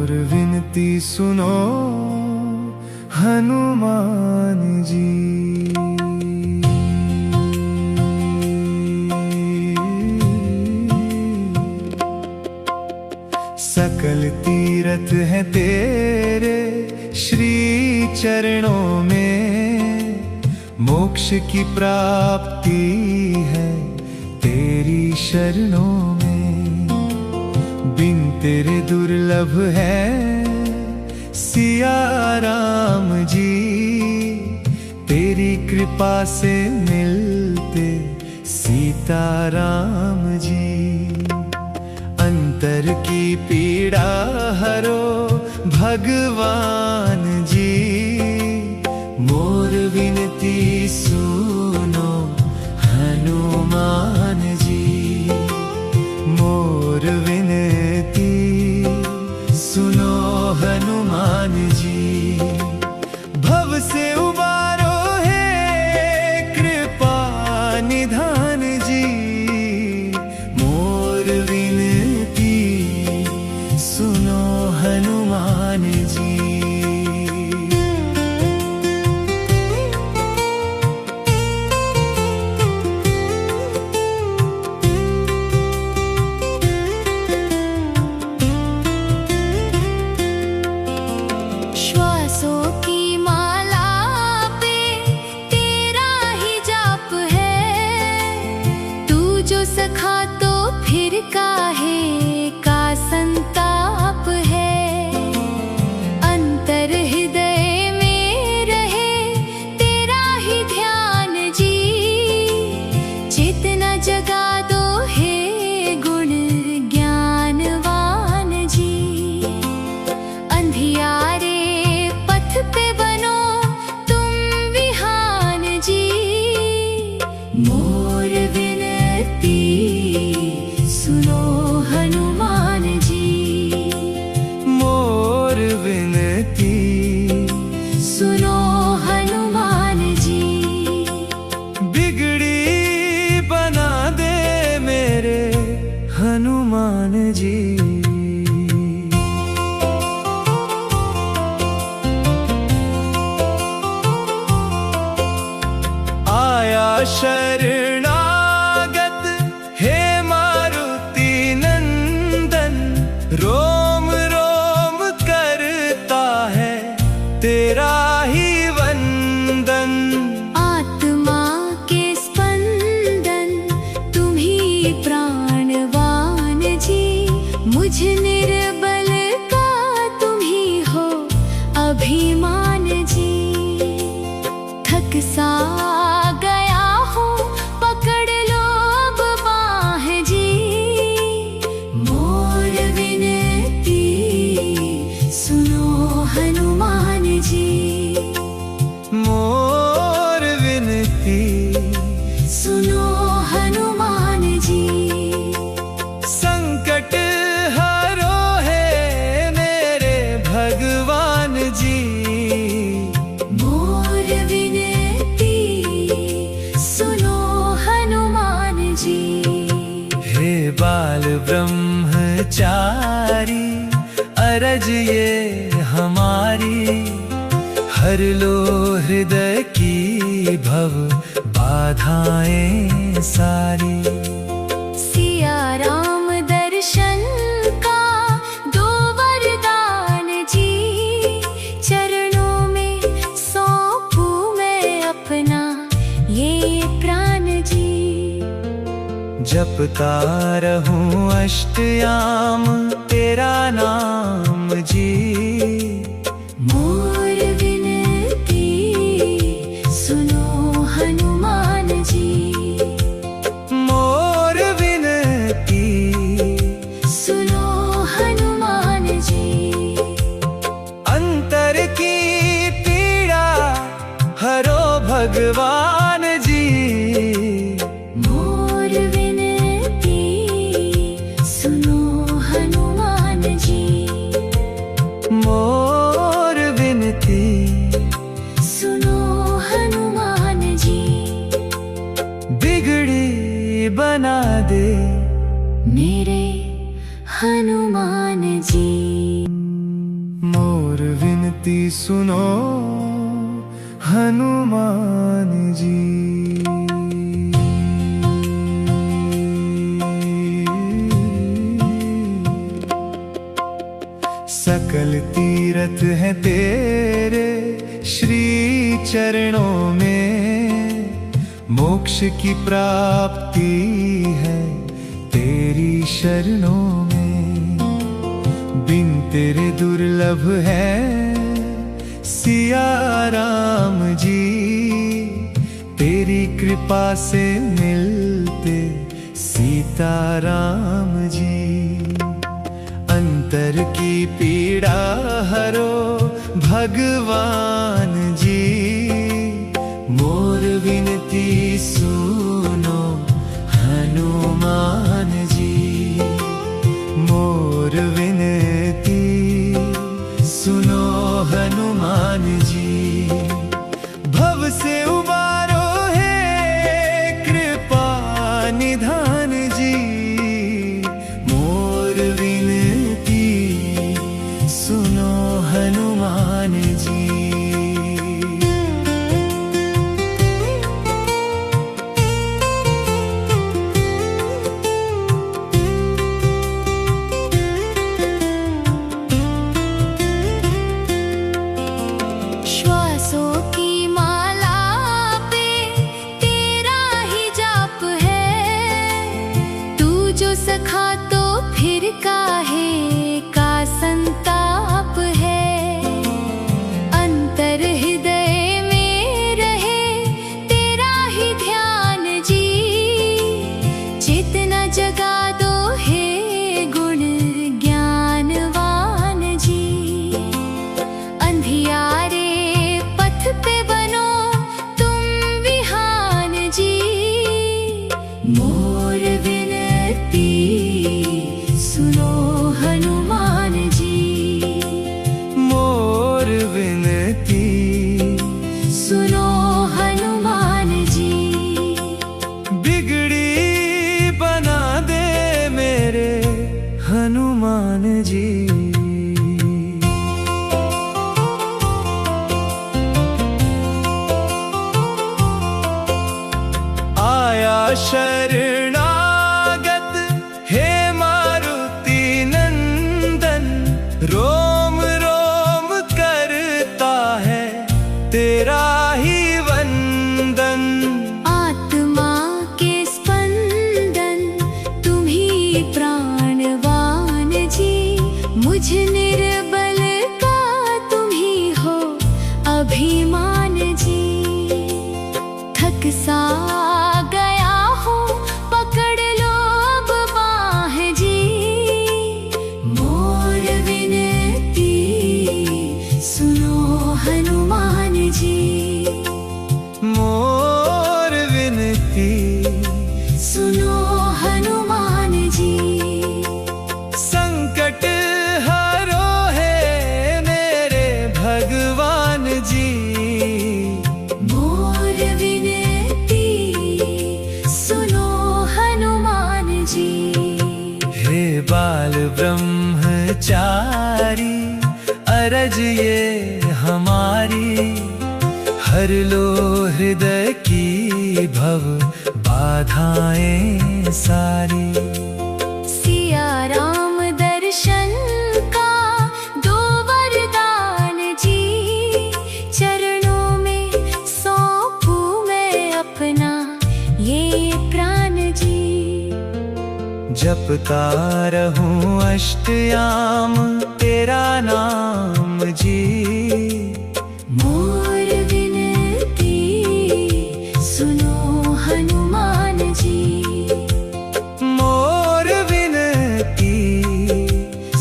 मोर विनती सुनो हनुमान जी। सकल तीरथ है तेरे श्री चरणों में, मोक्ष की प्राप्ति है तेरी शरणों में। बिन तेरे दुर्लभ है सिया राम जी, तेरी कृपा से मिलते सीता राम जी। अंतर की पीड़ा हरो भगवान जी, मोर विनती सुनो हनुमान जी। मोर विनती सुनो हनुमान जी। भव से उबारो है कृपा निधान जी, मोर विनती सुनो हनुमान जी। श्वासों की माला पे तेरा ही जाप है, तू जो सखा तो फिर काहे का संताप है। अंतर हृदय में रहे तेरा ही ध्यान जी, चेतना जगा दो हे गुण ज्ञानवान जी। अंधियारे पथ पे बनो तुम विहान जी, मोर विनती सुनो हनुमान जी। मोर विनती सुनो हनुमान जी। बिगड़ी बना दे मेरे हनुमान जी। आया शरणागत हे मारुति नंदन, रोम रोम करता है तेरा ही वंदन। आत्मा के स्पंदन तुम ही प्राणवान जी, मुझ निर्बल का तुम ही हो अभिमान जी। थक सा गया हो पकड़ लो अब बाह जी, मोर विनती सुनो हनुमान जी। मोर विनती सुनो हनुमान जी। संकट हरो है मेरे भगवान जी, मोर विनती सुनो हनुमान जी। हे बाल ब्रह्मचारी अरज ये हमारी, हर लो हृदय की भव बाधाएं सारी। सिया राम दर्शन का दो वरदान जी, चरणों में सौंपू मैं अपना ये प्राण जी। जपता रहूं अष्टयाम तेरा नाम जी, मोर विनती सुनो हनुमान जी। मोर विनती सुनो हनुमान जी। अंतर की पीड़ा हरो भगवान जी, मोर विनती सुनो हनुमान जी। मोर विनती सुनो हनुमान जी। बिगड़ी बना दे मेरे हनुमान जी। विनती सुनो हनुमान जी। सकल तीरथ है तेरे श्री चरणों में, मोक्ष की प्राप्ति है तेरी शरणों में। बिन तेरे दुर्लभ है सिया राम जी, तेरी कृपा से मिलते सीता राम जी। अंतर की पीड़ा हरो भगवान जी, मोर विनती सुनो हनुमान जी। मोर विनती सुनो हनुमान जी। भव से उबारो है कृपा निधान जी, मोर विनती सुनो हनुमान जी। श्वासों की माला पे तेरा ही जाप है, तू जो सखा तो फिर काहे का संताप है। अंतर हृदय में रहे तेरा ही ध्यान जी, चेतना जगा दो हे गुण ज्ञानवान जी। अंधियारे पथ पे बनो तुम विहान जी, मोर विनती सुनो हनुमान जी। मोर विनती सुनो हनुमान जी। बिगड़ी बना दे मेरे हनुमान जी। आया शरणागत हे मारुति नंदन, रोम रोम करता है तेरा ही वंदन। आत्मा के स्पंदन तुम ही प्राणवान जी, मुझ निर्बल का तुम ही हो अभिमान जी। थक सा गया हो पकड़ लो अब बाह जी, मोर विनती सुनो हनुमान जी। मोर विनती सुनो हनुमान जी। संकट हरो है मेरे भगवान जी, मोर विनती सुनो हनुमान जी। हे बाल ब्रह्मचारी अरज ये हमारी, हर लो हृदय की भव बाधाएं सारी। सिया राम दर्शन का दो वरदान जी, चरणों में सौंपू मैं अपना ये प्राण जी। जपता रहूं अष्टयाम तेरा नाम जी, मोर विनती सुनो हनुमान जी। मोर विनती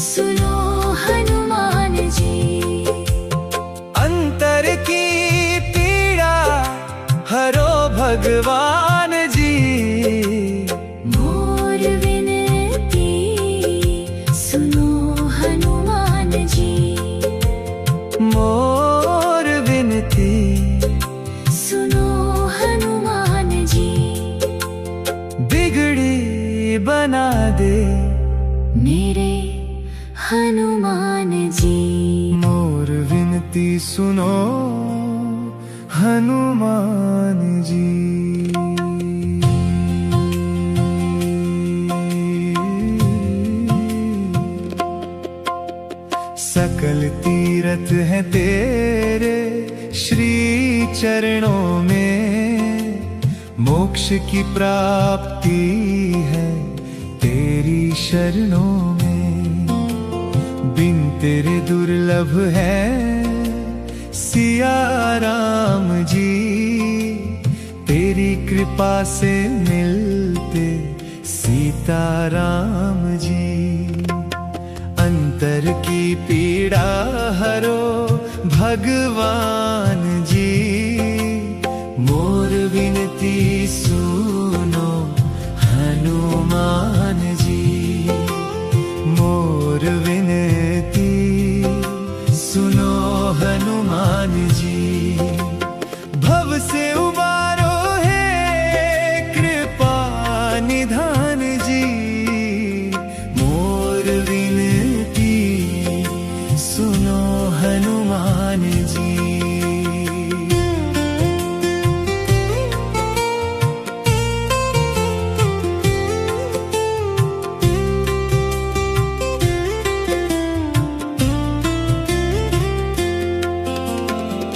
सुनो हनुमान जी। अंतर की पीड़ा हरो भगवान जी, मोर विनती सुनो हनुमान जी। मोर विनती सुनो हनुमान जी। बिगड़ी बना दे मेरे हनुमान जी। मोर विनती विनती सुनो हनुमान जी। सकल तीरथ है तेरे श्री चरणों में, मोक्ष की प्राप्ति है तेरी शरणों में। बिन तेरे दुर्लभ है सिया राम जी, तेरी कृपा से मिलते सीता राम जी। अंतर की पीड़ा हरो भगवान जी, मोर विनती सुनो हनुमान जी। मोर विनती सुनो हनुमान जी। भव से उबारो है कृपा निधान जी, मोर विनती सुनो हनुमान जी।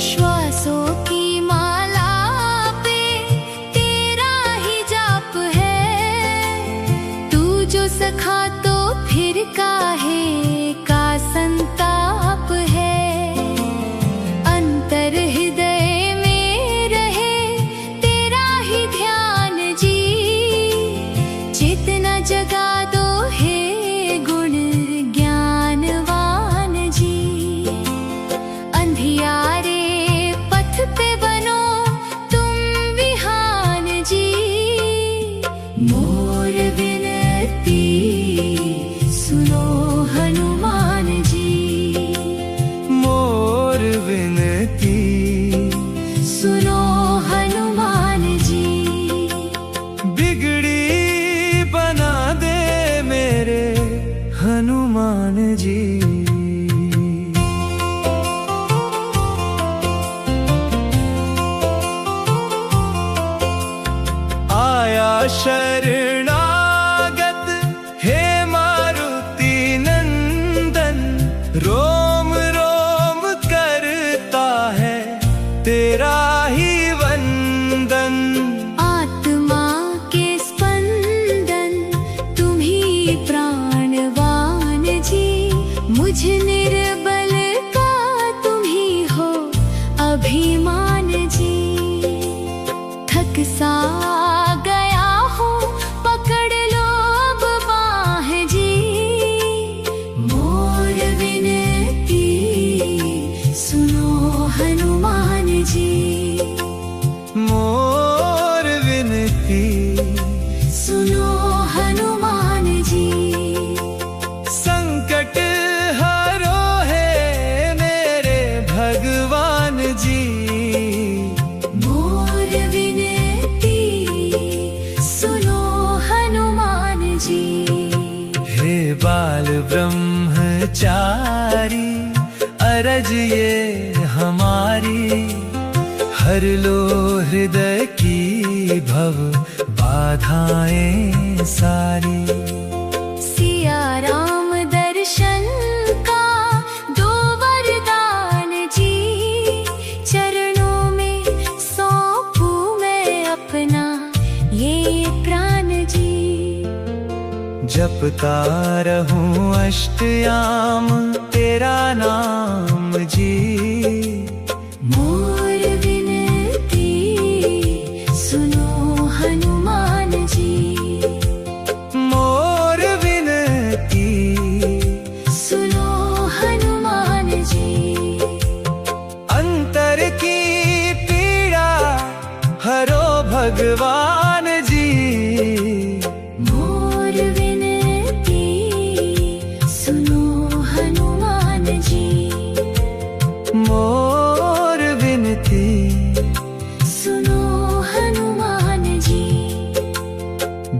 श्वासों की माला पे तेरा ही जाप है, तू जो सखा तो फिर काहे का संताप है। अंतर हृदय में रहे तेरा ही ध्यान जी, जितना जगा दो है गुण ज्ञानवान जी। अंधियारे पथ पे बनो तुम विहान जी, मोर विनती सुनो हनुमान जी। मोर विनती सुनो हनुमान जी। बिगड़ी बना दे मेरे हनुमान जी। आया शरणागत हे मारुति नंदन, रोम रोम करता है तेरा ही वंदन। आत्मा के स्पंदन तुम ही प्राणवान जी, मुझ निर्बल का तुम ही हो अभिमान जी। थक सा गया हो पकड़ लो अब बाह जी, मोर विनती सुनो हनुमान जी। मोर विनती सुनो हनुमान जी। संकट हरो है मेरे भगवान जी, मोर विनती सुनो हनुमान जी। हे बाल ब्रह्मचारी अरज ये हमारी, हर लो हृदय की भव बाधाएं सारी। सिया राम दर्शन का दो वरदान जी, चरणों में सौंपू मैं अपना ये प्राण जी। जपता रहूं अष्टयाम तेरा नाम जी, मोर विनती सुनो हनुमान जी। मोर विनती सुनो हनुमान जी। अंतर की पीड़ा हरो भगवान जी, मोर विनती सुनो हनुमान जी। मोर विनती सुनो हनुमान जी।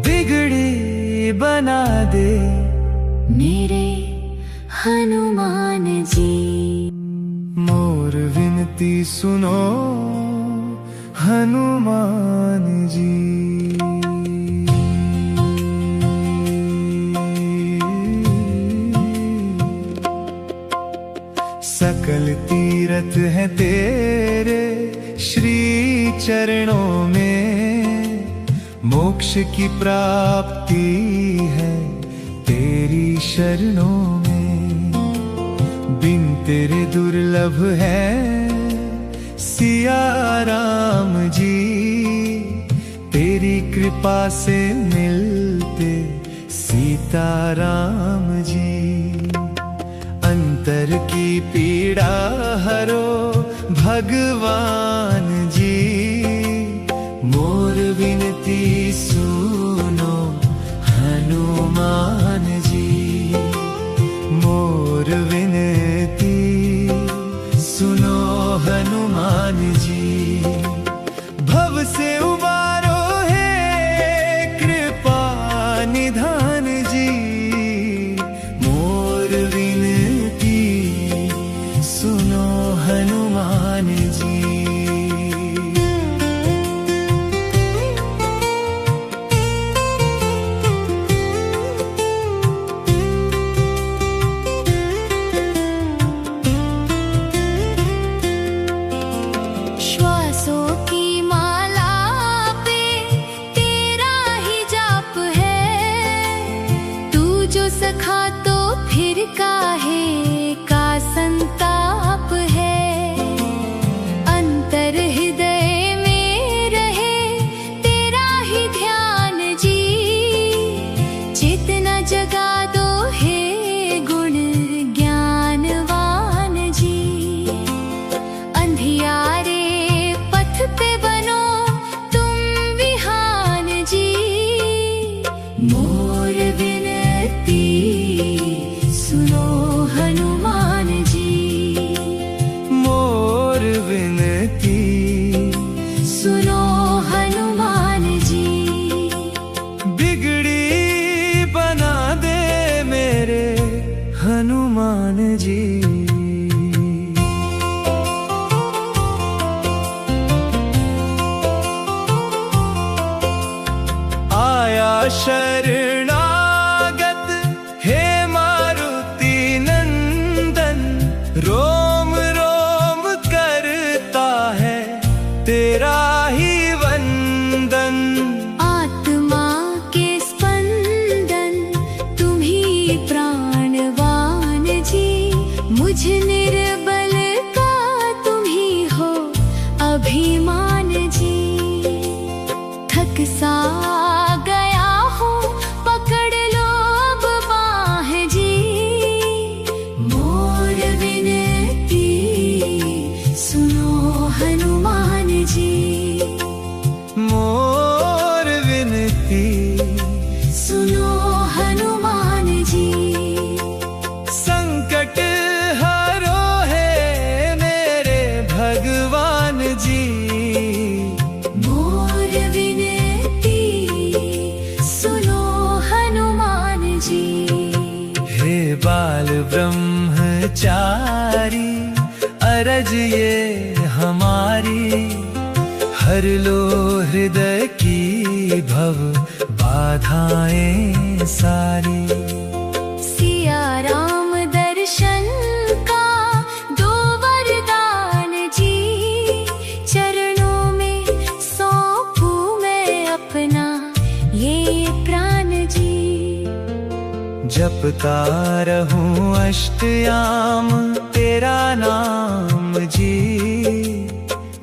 बिगड़ी बना दे मेरे हनुमान जी। मोर विनती सुनो हनुमान जी। सकल तीरथ है तेरे श्री चरणों में, मोक्ष की प्राप्ति है तेरी शरणों में। बिन तेरे दुर्लभ है सिया राम जी, तेरी कृपा से मिलते सीता राम जी। अंतर की पीड़ा हरो भगवान जी, मोर विनती सुनो हनुमान जी। मोर विनती सुनो हनुमान जी। भव से उबारो है कृपा निधान जी, मोर विनती सुनो हनुमान जी। श्वासों की माला पे तेरा ही जाप है, तू जो सखा तो फिर काहे का संताप है। अंतर हृदय में रहे तेरा ही ध्यान जी, चेतना जगा दो हे गुण ज्ञानवान जी। अंधियारे पथ पे बनो तुम विहान जी, मोर विनती सुनो हनुमान जी। मोर विनती सुनो हनुमान जी। बिगड़ी बना दे मेरे हनुमान जी। आया शरणागत हे मारुति नंदन, रोम रोम करता है तेरा ही वंदन। आत्मा के स्पंदन तुम ही प्राणवान जी, मुझ निर्बल का तुम ही हो अभिमान जी। थक सा गया हूँ पकड़ लो अब बाह जी, मोर विनती सुनो हनुमान जी। मोर विनती सुनो हनुमान जी। संकट हरो है मेरे भगवान जी, मोर विनती सुनो हनुमान जी। हे बाल ब्रह्मचारी अरज ये हमारी, हर लो हृदय की भव बाधाएं सारी। सिया राम दर्शन का दो वरदान जी, चरणों में सौंपू मैं अपना ये प्राण जी। जपता रहूं अष्टयाम तेरा नाम जी,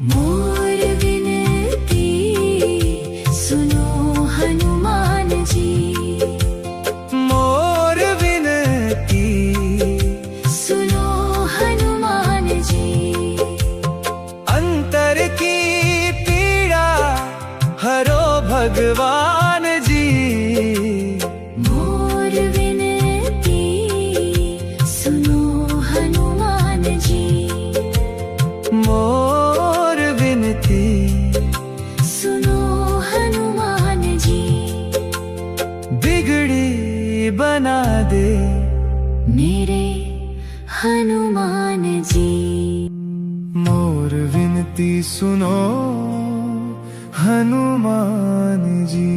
मोर विनती सुनो हनुमान जी। मोर विनती सुनो हनुमान जी। अंतर की पीड़ा हरो भगवान जी, मोर विनती सुनो हनुमान जी। मोर विनती सुनो हनुमान जी। बिगड़ी बना दे मेरे हनुमान जी। मोर विनती सुनो हनुमान जी।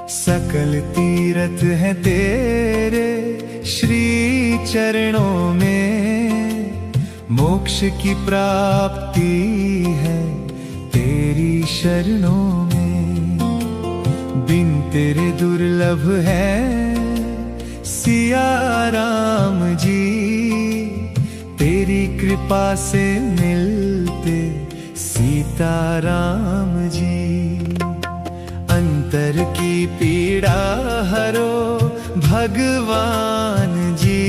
सकल तीरथ है तेरे श्री चरणों में, मोक्ष की प्राप्ति है तेरी शरणों में। बिन तेरे दुर्लभ है सिया राम जी, तेरी कृपा से मिलते सीता राम जी। अंतर की पीड़ा हरो भगवान जी,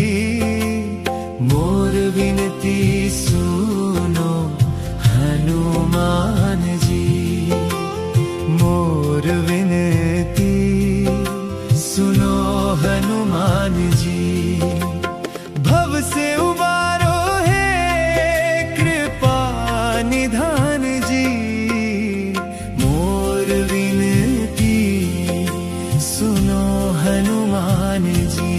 मोर विनती सुनो हनुमान जी। मोर विनती सुनो हनुमान जी। भव से उबारो है कृपा निधान जी, मोर विनती सुनो हनुमान जी।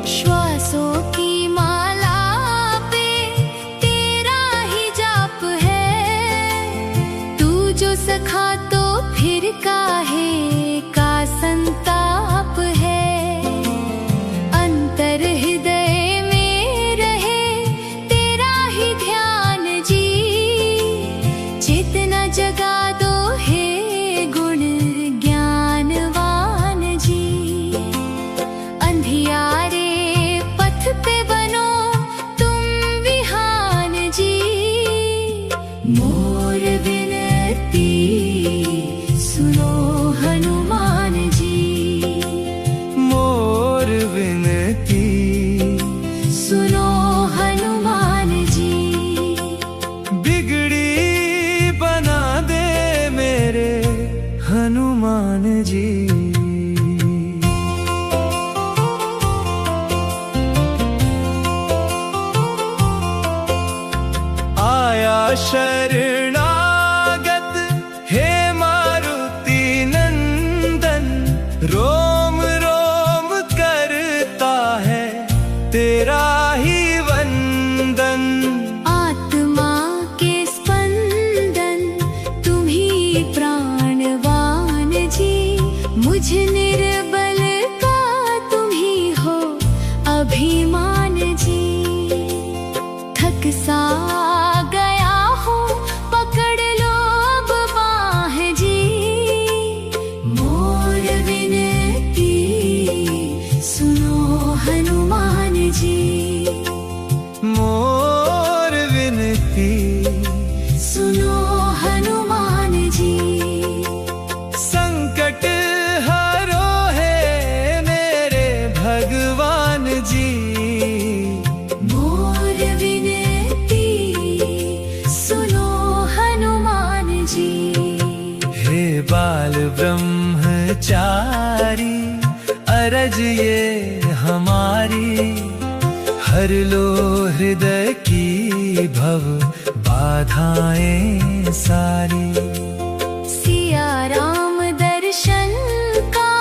श्वासों की माला पे तेरा ही जाप है, तू जो सखा तो फिर काहे का संताप है। अंतर हृदय में रहे तेरा ही ध्यान जी, चेतना जगा दो हे गुण ज्ञानवान जी। अंधियारे पथ पे बनो तुम विहान जी, मोर विनती सुनो हनुमान जी। मोर विनती सुनो हनुमान जी। बिगड़ी बना दे मेरे हनुमान जी। आया शरणागत हे मारुति नंदन, रोम रोम करता है तेरा ही वंदन। आत्मा के स्पंदन तुम ही प्राणवान जी, मुझ निर्बल का तुम ही हो अभिमान जी। थक सा गया हो पकड़ लो अब बाह जी, मोर विनती सुनो हनुमान जी। मोर विनती सुनो हनुमान जी। संकट हरो है मेरे भगवान जी, मोर विनती सुनो हनुमान जी। हे बाल ब्रह्मचारी अरज ये हमारी, हर लो हृदय की भव बाधाएं सारी। सिया राम दर्शन का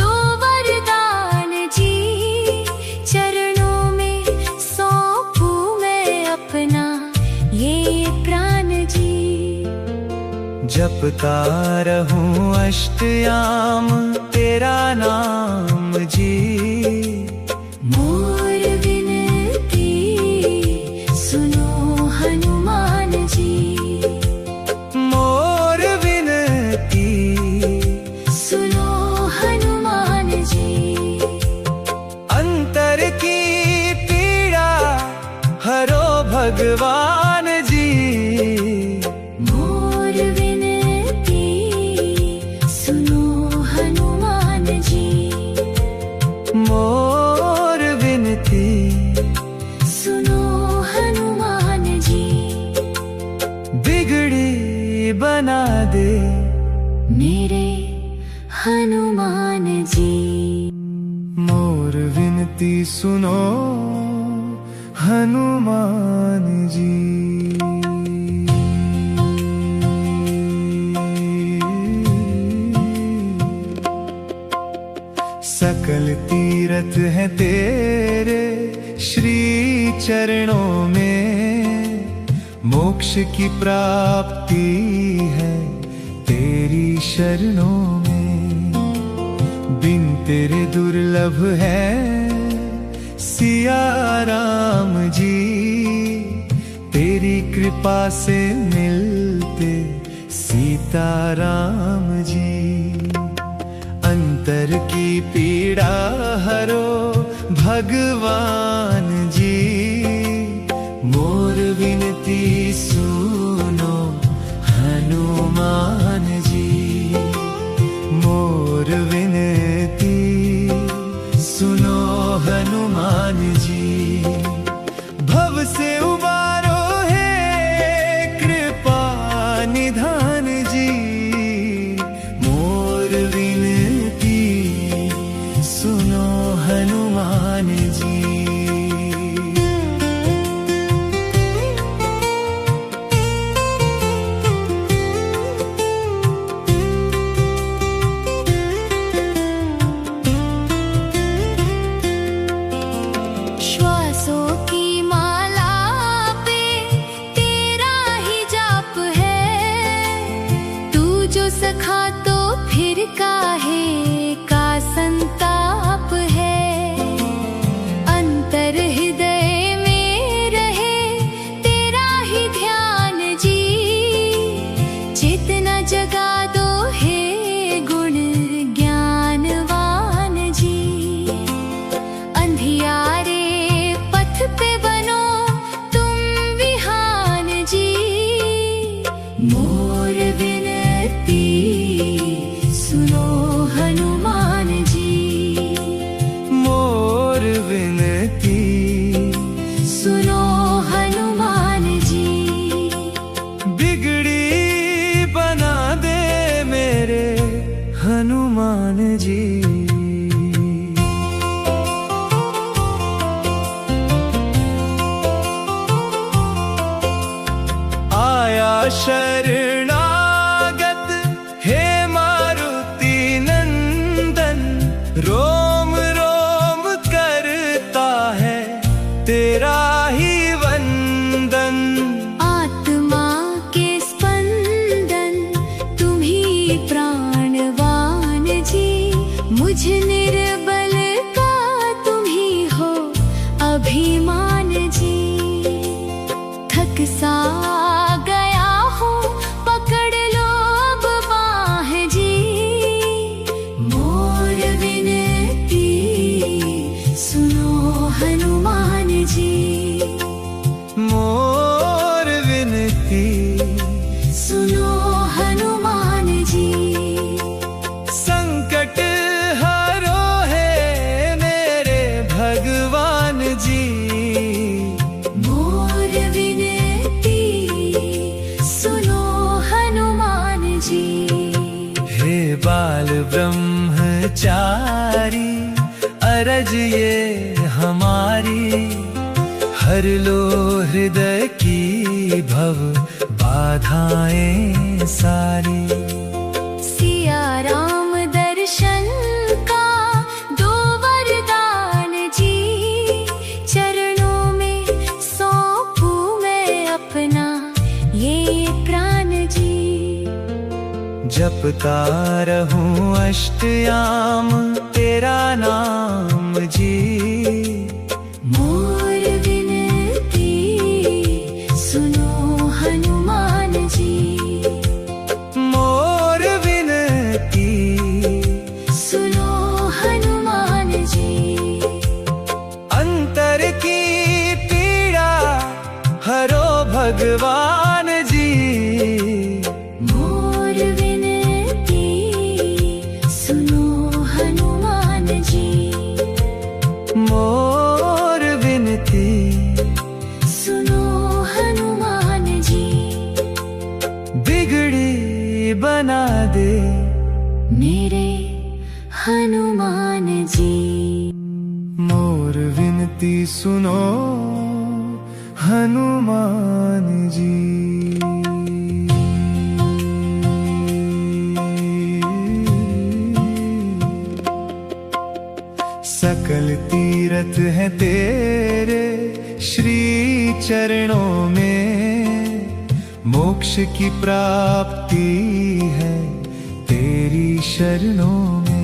दो वरदान जी, चरणों में सौंपू मैं अपना ये प्राण जी। जपता रहूं अष्टयाम तेरा नाम जी, मोर विनती सुनो हनुमान जी। मोर विनती सुनो हनुमान जी। अंतर की पीड़ा हरो भगवान जी, मोर विनती सुनो हनुमान जी। मोर विनती सुनो हनुमान जी। बिगड़ी बना दे मेरे हनुमान जी। मोर विनती सुनो हनुमान जी। सकल तीरथ है तेरे श्री चरणों में, मोक्ष की प्राप्ति है तेरी शरणों में। बिन तेरे दुर्लभ है सिया राम जी, तेरी कृपा से मिलते सीता राम जी। अंतर की पीड़ा हरो भगवान जी, मोर विनती सुनो हनुमान जी। मोर विनती सुनो हनुमान जी। भव से उबारो है कृपा निधान जी, मोर विनती सुनो हनुमान जी। श्वासों की माला पे तेरा ही जाप है, तू जो सखा तो फिर काहे का संताप है। अंतर हृदय में रहे तेरा ही ध्यान जी, चेतना जगा दो हे गुण ज्ञानवान जी। अंधियारे पथ पे बनो तुम विहान जी, मोर विनती सुनो हनुमान जी। मोर विनती सुनो हनुमान जी। बिगड़ी बना दे मेरे हनुमान जी। आया शरणागत हे मारुति नंदन, रोम रोम करता है तेरा ही वंदन। आत्मा के स्पंदन तुम ही प्राणवान जी, मुझ निर्बल का तुम ही हो अभिमान जी। थक सा गया हो पकड़ लो अब बाह जी, मोर विनती सुनो हनुमान जी। मोर विनती सुनो हनुमान जी। संकट हरो है मेरे भगवान जी, मोर विनती सुनो हनुमान जी। हे बाल ब्रह्मचारी अरज ये हमारी, हर लो हृदय की भव बाधाएं सारी। सिया राम दर्शन का दो वरदान जी, चरणों में सौंपू मैं अपना ये प्राण जी। जपता रहूं अष्टयाम तेरा नाम जी, मोर विनती सुनो हनुमान जी। मोर विनती सुनो हनुमान जी। अंतर की पीड़ा हरो भगवान जी, मोर विनती सुनो हनुमान जी। मोर विनती सुनो हनुमान जी। बिगड़ी बना दे मेरे हनुमान जी। मोर विनती सुनो हनुमान जी। सकल तीरथ है तेरे श्री चरणों में, मोक्ष की प्राप्ति है तेरी शरणों में।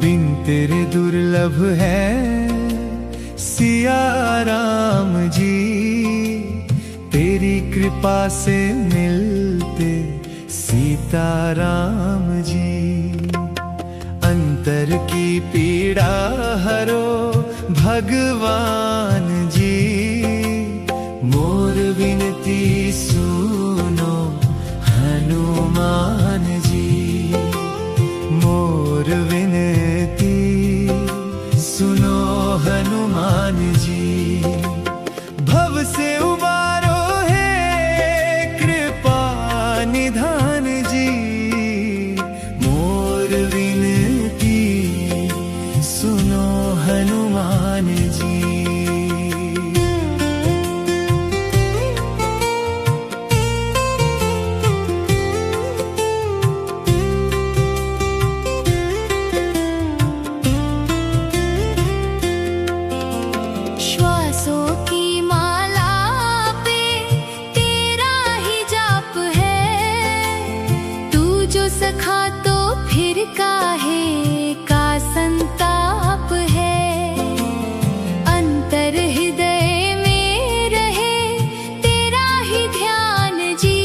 बिन तेरे दुर्लभ है सिया राम जी, तेरी कृपा से मिलते सीता राम जी। अंतर की पीड़ा हरो भगवान जी, मोर विनती सुनो हनुमान जी। मोर विनती सुनो हनुमान जी। भव से उबारो है कृपा निधान जी, मोर विनती सुनो हनुमान जी। श्वासों की माला पे तेरा ही जाप है, तू जो सखा तो फिर काहे का संताप है। अंतर हृदय में रहे तेरा ही ध्यान जी,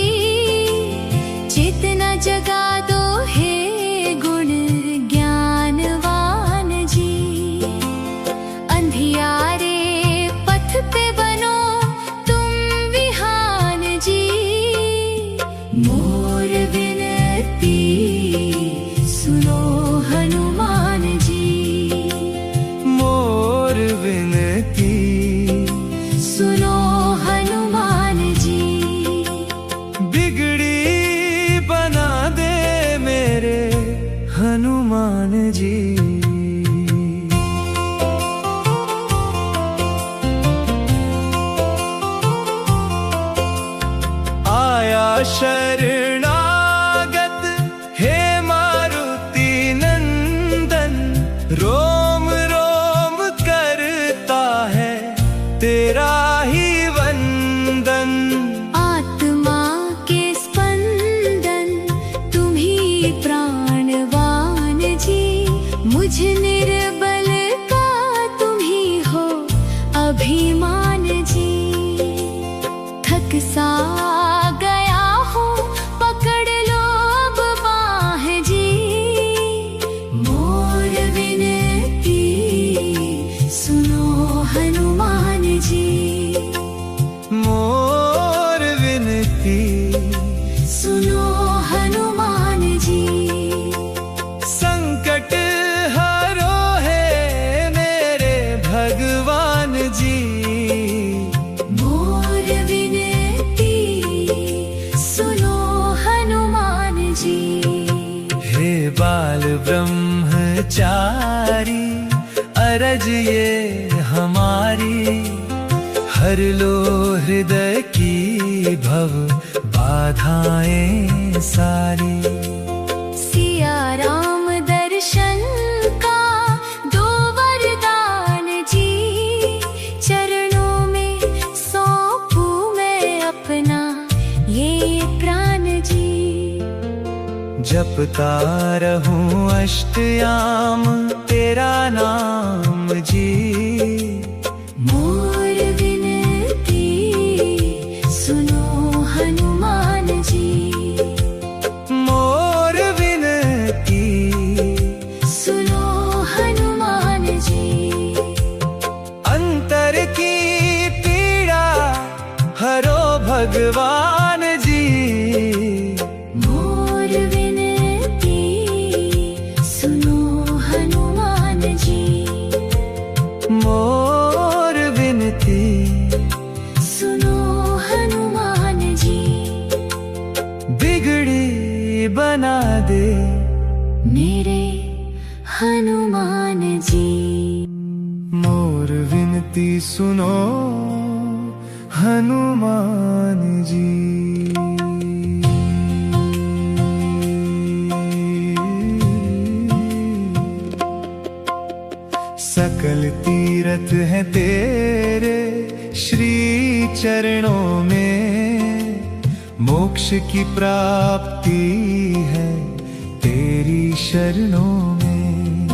जितना जगा दो है गुण ज्ञानवान जी। अंधियारे पथ पे बनो तुम विहान जी, मोर विनती सुनो हनुमान जी। मोर विनती सुनो हनुमान जी। बिगड़ी बना दे मेरे हनुमान जी। आया शरणागत हे मारुति नंदन, रोम रोम करता है तेरा ही वंदन। आत्मा के स्पंदन तुम ही प्राणवान जी, मुझ निर्बल का तुम ही हो अभिमान जी। थक सा गया हो पकड़ लो अब बाह जी, मोर विनती सुनो हनुमान जी। मोर विनती सुनो हनुमान जी। संकट हरो है मेरे भगवान जी, मोर विनती सुनो हनुमान जी। हे बाल ब्रह्मचारी अरज ये हमारी, हर लो हृदय की भव बाधाएं सारी। सिया राम दर्शन का दो वरदान जी, चरणों में सौंपू मैं अपना ये प्राण जी। जपता रहूं अष्टयाम तेरा नाम जी, मोर विनती सुनो हनुमान जी। मोर विनती सुनो हनुमान जी। अंतर की पीड़ा हरो भगवान जी, मोर विनती सुनो हनुमान जी। मोर विनती सुनो हनुमान जी। बिगड़ी बना दे मेरे हनुमान जी। विनती सुनो हनुमान जी। सकल तीरथ है तेरे श्री चरणों में, मोक्ष की प्राप्ति है तेरी शरणों में।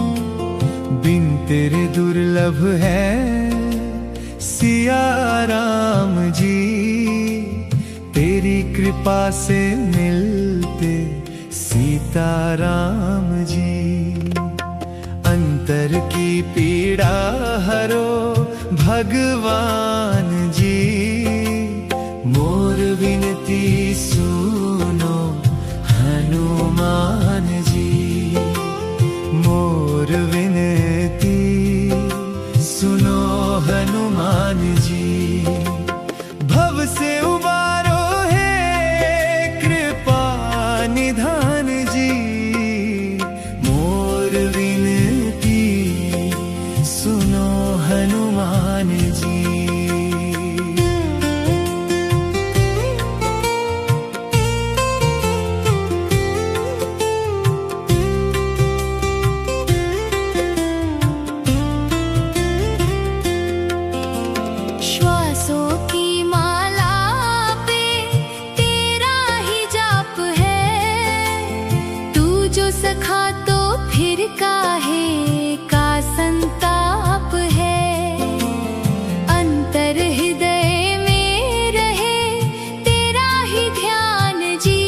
बिन तेरे दुर्लभ है सिया राम जी, तेरी कृपा से मिलते सीता राम जी। अंतर की पीड़ा हरो भगवान जी, मोर विनती सुनो हनुमान जी। मोर विनती सुनो हनुमान जी। भव से उबारो है कृपा निधान जी, मोर विनती सुनो हनुमान जी। श्वासों की माला पे तेरा ही जाप है, तू जो सखा तो फिर काहे का संताप है। अंतर हृदय में रहे तेरा ही ध्यान जी,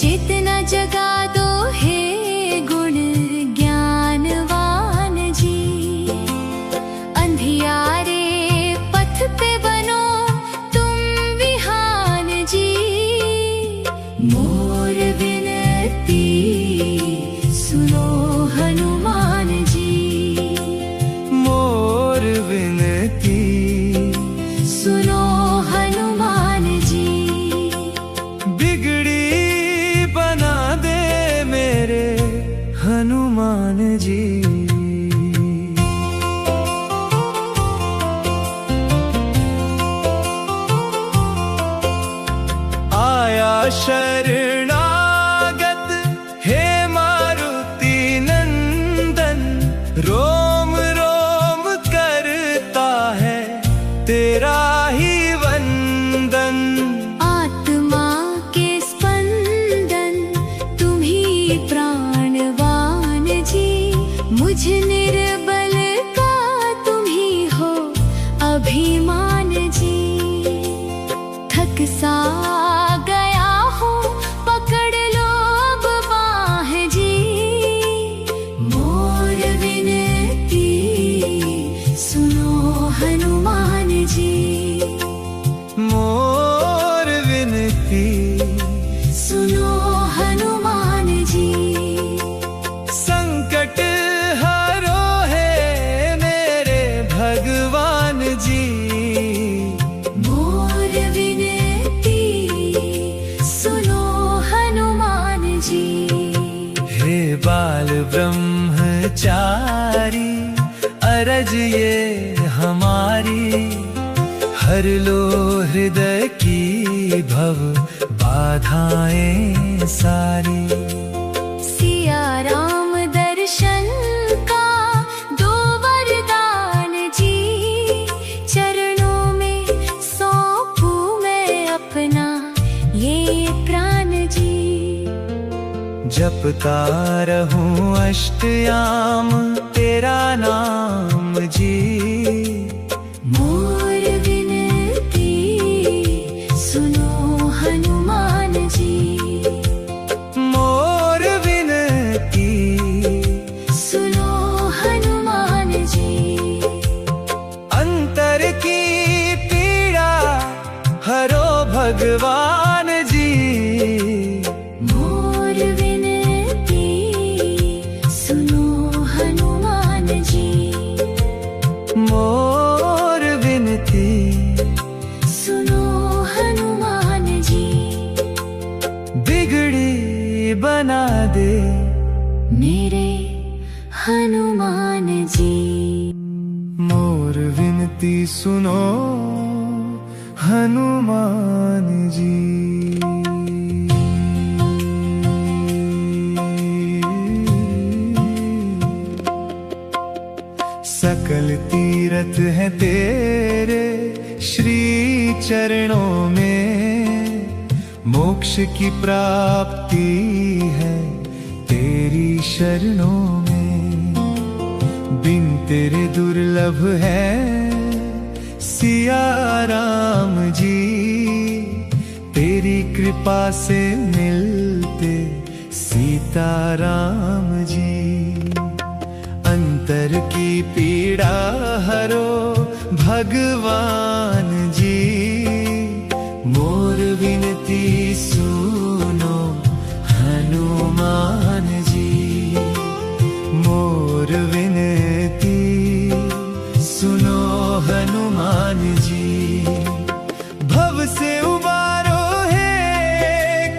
जितना जगा दो है गुण ज्ञानवान जी। अंधियारे पथ पे बनो तुम विहान जी, मोर विनती सुनो हनुमान जी। मोर विनती सुनो हनुमान जी। बिगड़ी बना दे मेरे हनुमान जी। आया शरणागत हे मारुति नंदन, रोम रोम करता है तेरा ही वंदन। आत्मा के स्पंदन तुम ही प्राणवान जी, मुझ निर्बल का तुम ही हो अभिमान जी। थक सा गया हो पकड़ लो अब बाह जी, मोर विनती सुनो हनुमान जी। मोर विनती सुनो हनुमान जी। संकट हरो है मेरे भगवान जी, मोर विनती सुनो हनुमान जी। हे बाल ब्रह्मचारी अरज ये हमारी, हर लो हृदय की भव बाधाएं सारी। सिया राम दर्शन का दो वरदान जी, चरणों में सौंपू मैं अपना ये प्राण जी। जपता रहूं अष्टयाम तेरा नाम जी, मोर विनती सुनो हनुमान जी। मोर विनती सुनो हनुमान जी। अंतर की पीड़ा हरो भगवान जी, मोर विनती सुनो हनुमान जी। मोर विनती सुनो हनुमान जी। बिगड़ी बना दे मेरे हनुमान जी। मोर सुनो हनुमान जी। सकल तीरथ है तेरे श्री चरणों में, मोक्ष की प्राप्ति है तेरी शरणों में। बिन तेरे दुर्लभ है सिया राम जी, तेरी कृपा से मिलते सीता राम जी। अंतर की पीड़ा हरो भगवान जी, मोर विनती सुनो हनुमान जी। मोर विनती सुनो हनुमान जी। भव से उबारो है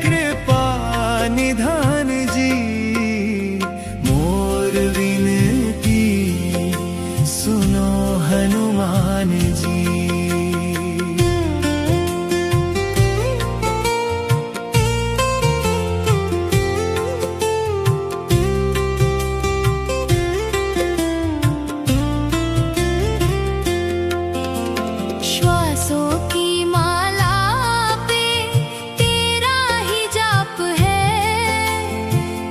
कृपा निधान जी, मोर विनती सुनो हनुमान जी। श्वासों की माला पे तेरा ही जाप है,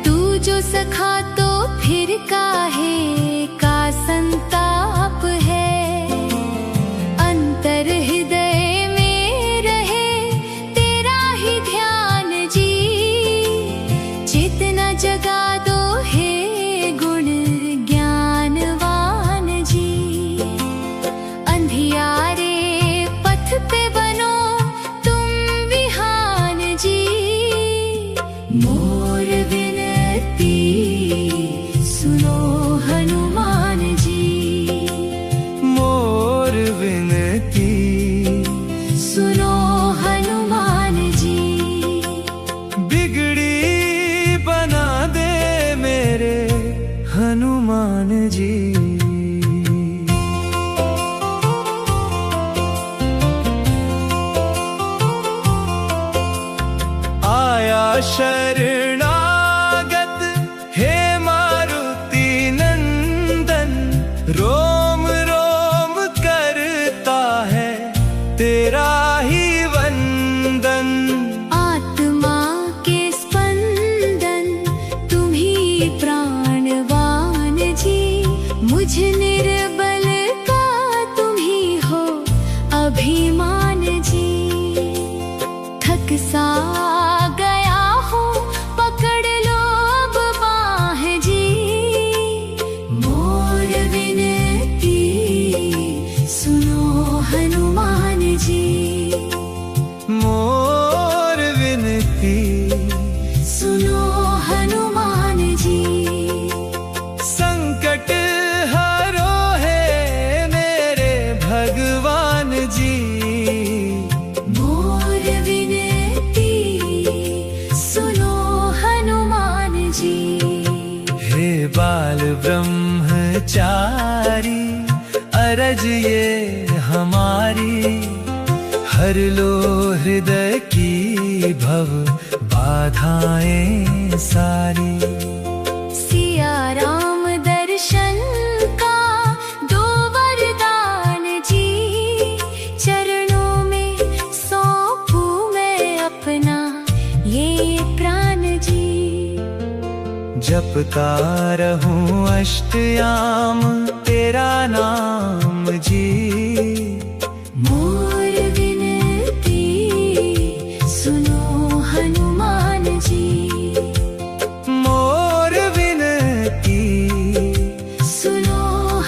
तू जो सखा तो फिर काहे का संताप है। अंतर हृदय में रहे तेरा ही ध्यान जी, जितना जगा दो है गुण ज्ञानवान जी। अंधियारे पथ पे बनो तुम विहान जी, मोर विनती सुनो हनुमान जी। मोर विनती सुनो हनुमान जी। बिगड़ी बना दे मेरे हनुमान जी। आया शरणागत हे मारुति नंदन, रोम रोम करता है तेरा ही वंदन। आत्मा के स्पंदन तुम ही प्राणवान जी, मुझ निर्बल का तुम ही हो अभिमान जी। थक सा गया हो पकड़ लो अब बाह जी, मोर विनती सुनो हनुमान जी। मोर विनती सुनो हनुमान जी। संकट हरो है मेरे भगवान जी। मोर विनती सुनो हनुमान जी। हे बाल ब्रह्मचारी अरज ये हमारी, हर लो हृदय की भव बाधाएं सारी। सिया राम दर्शन का दो वरदान जी, चरणों में सौंपूं मैं अपना ये प्राण जी। जपता रहूं अष्टयाम तेरा नाम जी। मोर विनती सुनो हनुमान जी। मोर विनती सुनो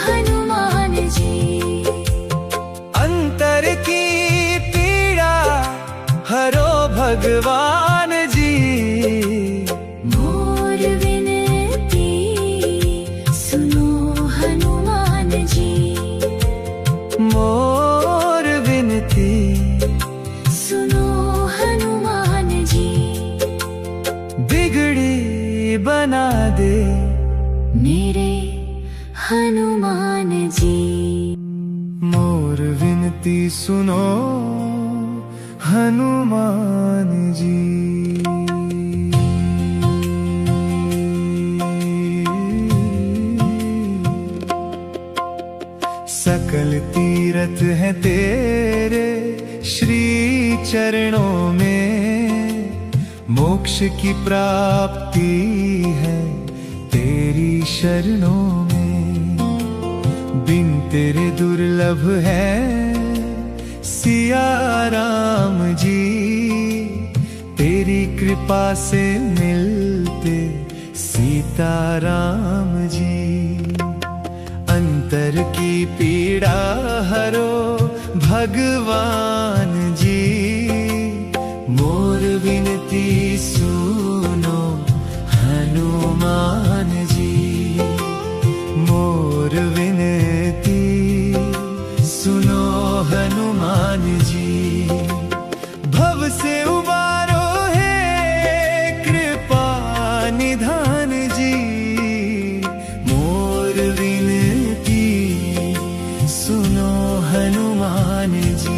हनुमान जी। अंतर की पीड़ा हरो भगवान जी। मोर विनती सुनो हनुमान जी। मोर विनती सुनो हनुमान जी। बिगड़ी बना दे मेरे हनुमान जी। मोर सुनो हनुमान जी। सकल तीरथ है तेरे श्री चरणों में, मोक्ष की प्राप्ति है तेरी शरणों में। बिन तेरे दुर्लभ है सिया राम जी, तेरी कृपा से मिलते सीता राम जी। अंतर की पीड़ा हरो भगवान जी, मोर विनती सुनो हनुमान जी। मोर विनती सुनो हनुमान जी। भव से उबारो है कृपा निधान जी, मोर विनती सुनो हनुमान जी।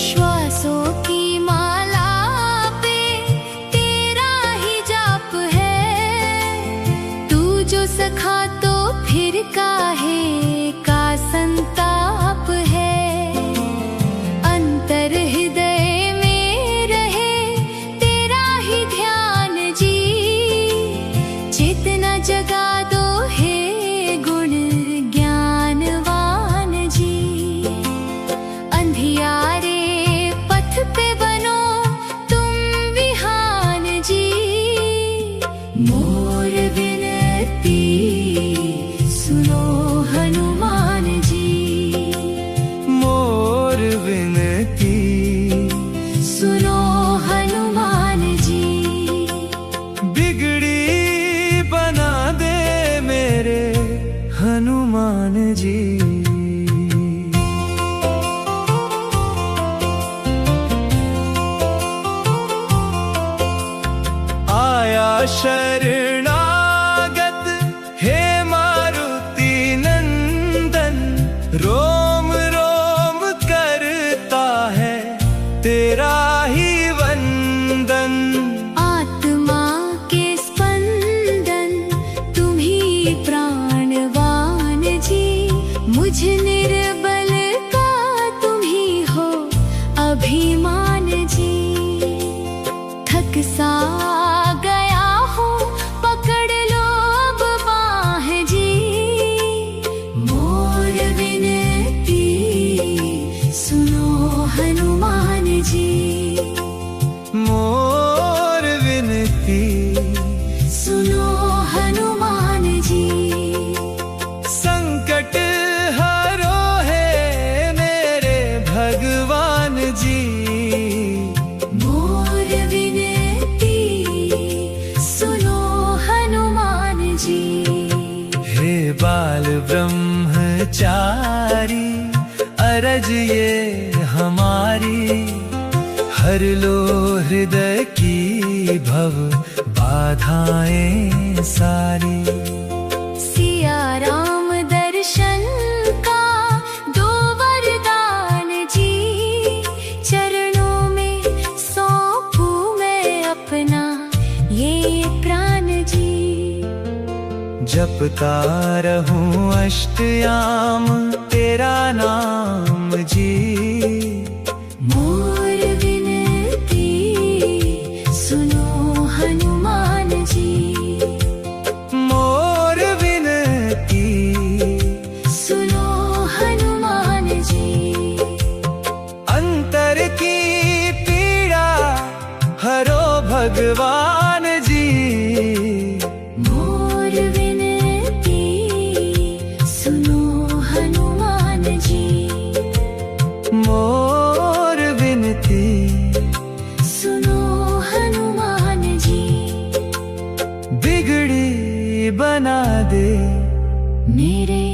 श्वासों की माला पे तेरा ही जाप है, तू जो सखा तो फिर काहे का संताप है। अंतर हृदय में रहे तेरा ही ध्यान जी, चेतना जगा दो हे गुण ज्ञानवान जी। अंधियारे पथ पे बनो तुम विहान जी, मोर विनती सुनो हनुमान जी। मोर विनती सुनो हनुमान जी। बिगड़ी बना दे मेरे हनुमान जी। आया शरणागत हे मारुति नंदन, रोम रोम करता है तेरा ही वंदन। आत्मा के स्पंदन तुम ही प्राणवान जी, मुझ निर्बल का तुम ही हो अभिमान जी। थक सा गया हूँ पकड़ लो अब बाह जी, मोर विनती सुनो हनुमान जी। मोर विनती सुनो हनुमान जी। संकट हरो है मेरे भगवान जी। मोर विनती सुनो हनुमान जी। हे बाल ब्रह्मचारी अरज ये हमारी, हर लो हृदय की भव बाधाएं सारी। सिया राम दर्शन का दो वरदान जी, चरणों में सौंपू मैं अपना ये प्राण जी। जपता रहूं अष्टयाम तेरा नाम जी। मोर विनती सुनो हनुमान जी। मोर विनती सुनो हनुमान जी। अंतर की पीड़ा हरो भगवान जी। मोर विनती सुनो हनुमान जी। मोर विनती सुनो हनुमान जी। बिगड़ी बना दे मेरे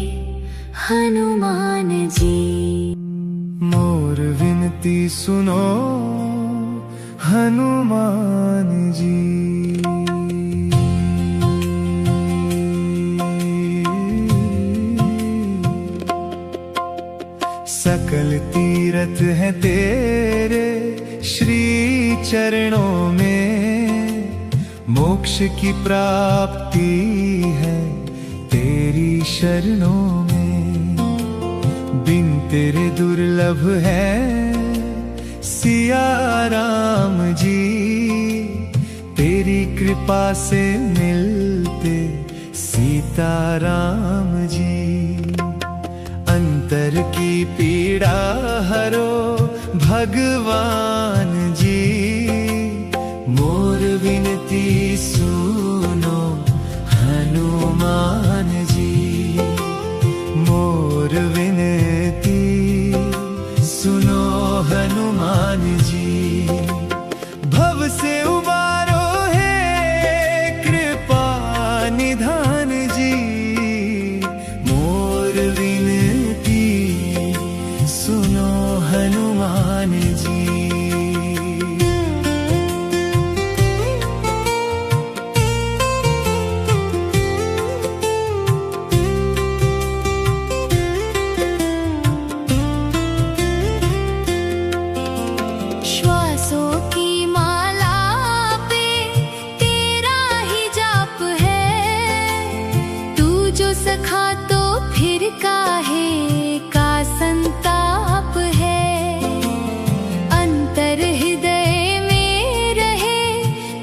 हनुमान जी। मोर सुनो हनुमान जी। सकल तीरथ है तेरे श्री चरणों में, मोक्ष की प्राप्ति है तेरी शरणों में। बिन तेरे दुर्लभ है सिया राम जी, तेरी कृपा से मिलते सीता राम जी। अंतर की पीड़ा हरो भगवान जी, मोर विनती सुनो हनुमान जी। मोर विनती सुनो हनुमान जी। भव से उबारो है कृपा निधान जी, मोर विनती सुनो हनुमान जी। श्वासों की माला पे तेरा ही जाप है, तू जो सखा तो फिर काहे का संताप है। अंतर हृदय में रहे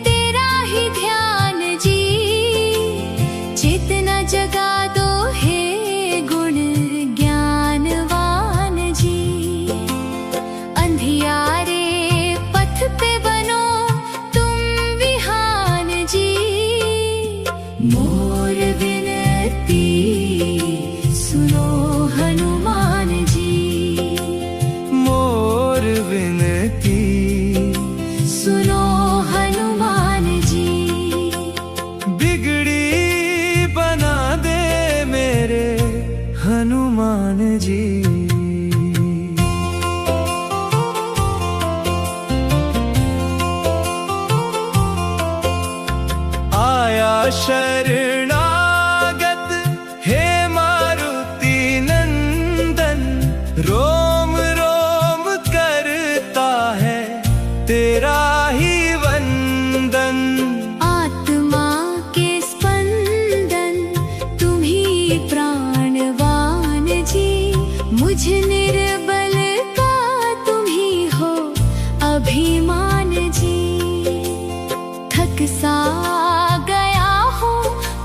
तेरा ही ध्यान जी, चेतना जगा दो हे गुण ज्ञानवान जी। अंधियारे पथ पे बनो तुम विहान जी, मोर विनती सुनो हनुमान जी। मोर विनती सुनो हनुमान जी। बिगड़ी बना दे मेरे हनुमान जी। आया शरणागत हे मारुति नंदन, रोम रोम करता है तेरा ही वंदन। आत्मा के स्पंदन तुम ही प्राणवान जी, मुझ निर्बल का तुम ही हो अभिमान जी। थक सा गया हो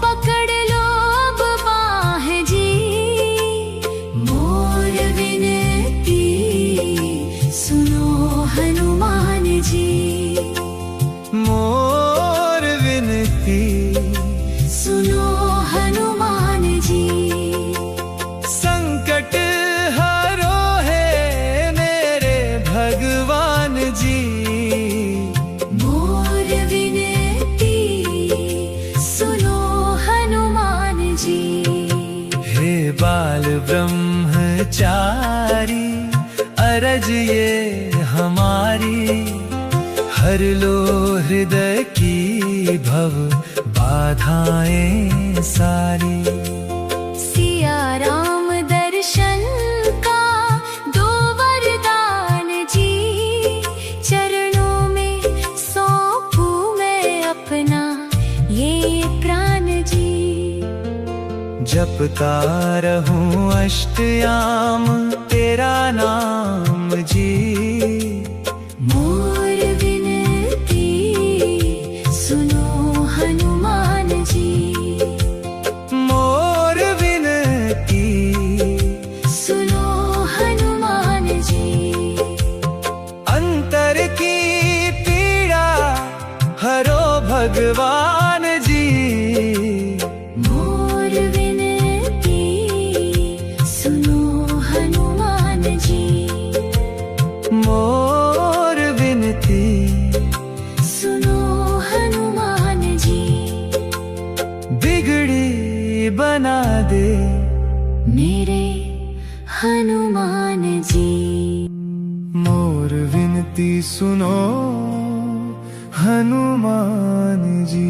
पकड़ लो अब बाह जी, मोर विनती सुनो हनुमान जी। मोर विनती सुनो हनुमान जी। संकट हरो है मेरे भगवान जी। मोर विनती सुनो हनुमान जी। हे बाल ब्रह्मचारी अरज ये हमारी, हर लो हृदय की भव बाधाएं सारी। सिया राम दर्शन का दो वरदान जी, चरणों में सौंपू मैं अपना ये प्राण जी। जपता रहूं अष्टयाम तेरा नाम जी। मोर विनती सुनो हनुमान जी। मोर विनती सुनो हनुमान जी। अंतर की पीड़ा हरो भगवान जी। मोर विनती सुनो हनुमान जी। मोर विनती सुनो हनुमान जी। बिगड़ी बना दे मेरे हनुमान जी। मोर विनती सुनो हनुमान जी।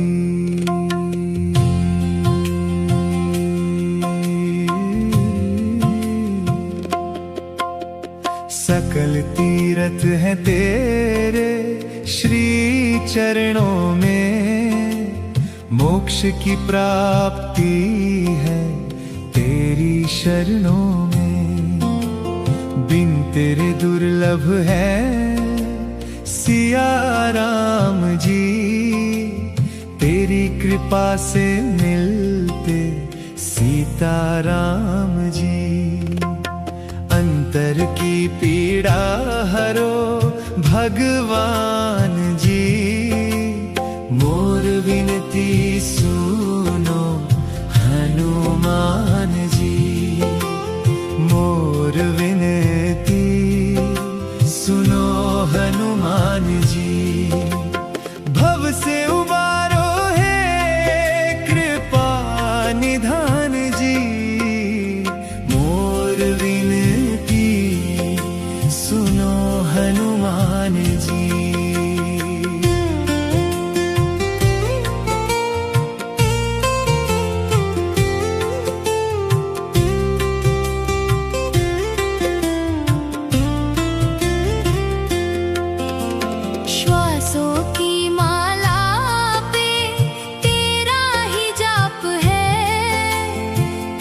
सकल तीरथ है तेरे श्री चरणों में, मोक्ष की प्राप्ति है तेरी शरणों में। बिन तेरे दुर्लभ है सिया राम जी, तेरी कृपा से मिलते सीता राम जी। अंतर की पीड़ा हरो भगवान जी, मोर विनती सुनो हनुमान जी। मोर विनती सुनो हनुमान जी। भव से उबारो है कृपा निधान जी, मोर विनती सुनो हनुमान जी। श्वासों की माला पे तेरा ही जाप है,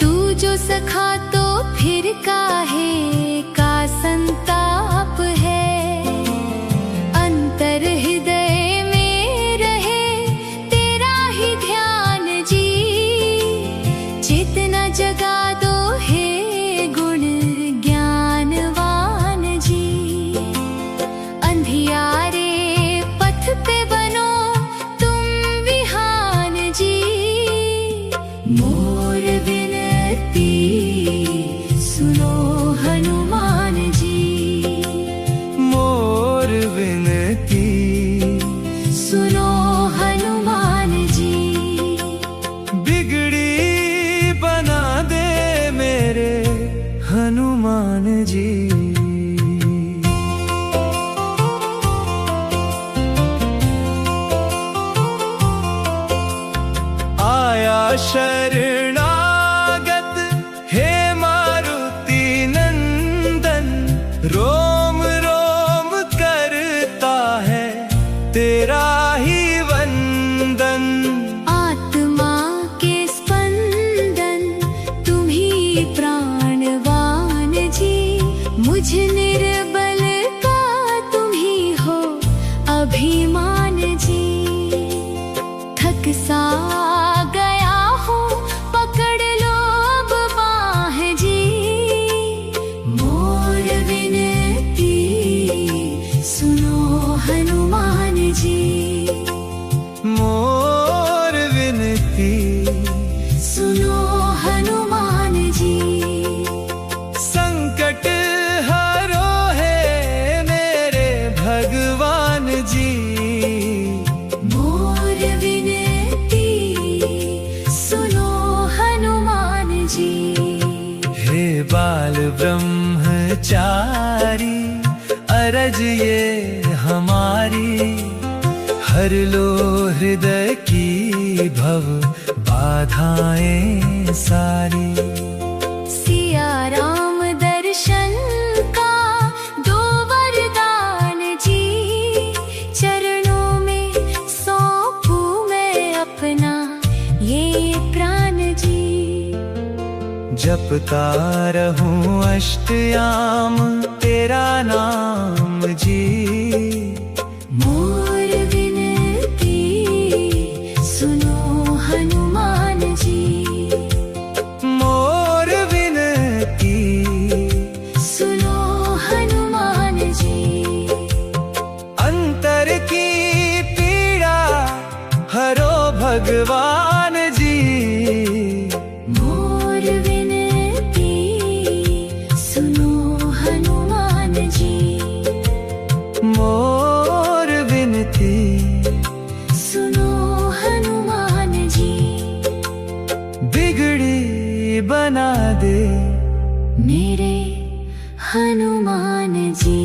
तू जो सखा तो फिर काहे का संताप है। अंतर हृदय में रहे तेरा ही ध्यान जी, चेतना जगा दो हे गुण ज्ञानवान जी। अंधियारे पथ पे बनो तुम विहान जी, मोर विनती सुनो हनुमान जी। मोर विनती सुनो हनुमान जी। बिगड़ी बना दे मेरे हनुमान जी। आया शरणागत हे मारुति नंदन, रोम रोम करता है तेरा ही वंदन। आत्मा के स्पंदन तुम ही प्राणवान जी, मुझ निर्बल का तुम ही हो अभिमान जी। थक सा गया हूँ पकड़ लो अब बाह जी, मोर विनती सुनो हनुमान जी। मोर विनती सुनो हनुमान जी। संकट हरो है मेरे भगवान जी, मोर विनती सुनो हनुमान जी। हे बाल ब्रह्मचारी अरज ये हमारी, हर लो हृदय की भव बाधाएं सारी। सिया राम दर्शन का दो वरदान जी, चरणों में सौंपू मैं अपना ये प्राण जी। जपता रहूं अष्टयाम तेरा नाम जी, मोर विनती सुनो हनुमान जी। मोर विनती सुनो हनुमान जी। अंतर की पीड़ा हरो भगवान जी, मोर विनती सुनो हनुमान जी। मोर विनती सुनो हनुमान जी। बिगड़ी बना दे मेरे हनुमान जी।